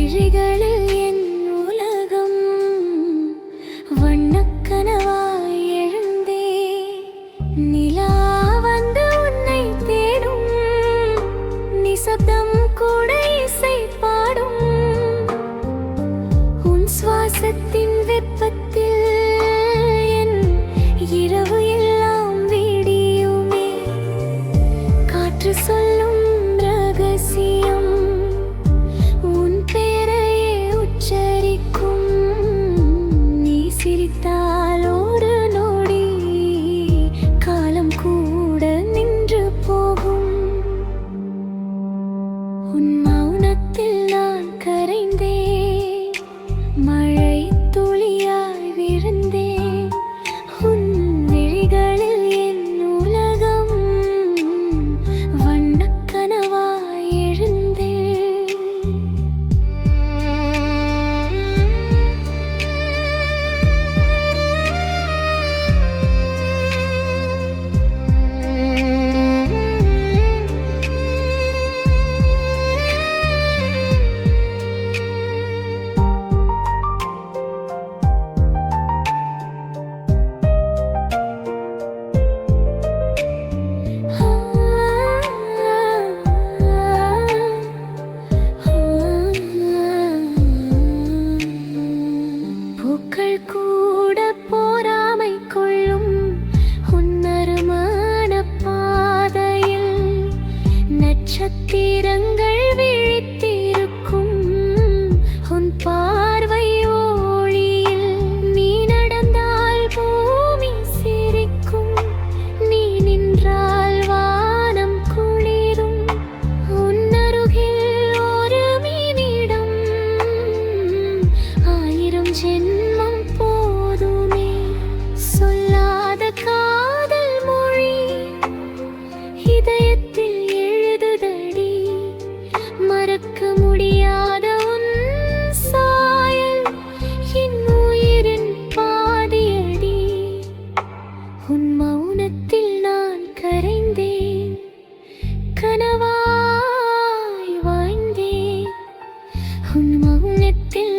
விழிகளில் என் உலகம் வண்ணக்கனவாய் எழுந்தே நிலா வந்து உன்னை தேடும் நிசப்தம் கூட இசை பாடும் உன் சுவாசத்தின் வெப்பத்தில் என் இரவு எல்லாம் விடியுமே காற்று சொல்லும் ரகசியம் உன் பேரையே உச்சரிக்கும் நீ சிரித்தால் ஒரு நொடி காலம் கூட நின்று போகும் உன் மௌனத்தில் நான் கரைந்தேன் மழை துளியாய் விழுந்தேன் உன் விழிகளில் என் உலகம் வண்ணக்கனவாய் எழுந்தேன் பூக்கள் கூட போராமை கொள்ளும் உன் நறுமண பாதையில் நட்சத்திரங்கள் விழித்திருக்கும் உன் பார்வை ஒளியில் நீ நடந்தால் பூமி சிரிக்கும் நீ நின்றால் வானம் குளிரும் உன் அருகில் ஒரு மீனிடம் ஆயிரம் ஜென்மம் போதுமே சொல்லாத காதல் மொழி இதயத்தில் எழுதுதடி மறக்க முடியாத உன் சாயல் என் உயிரின் பாதியடி உன் மௌனத்தில் நான் கரைந்தேன் கனவாய் வாழ்ந்தேன் உன் மௌனத்தில்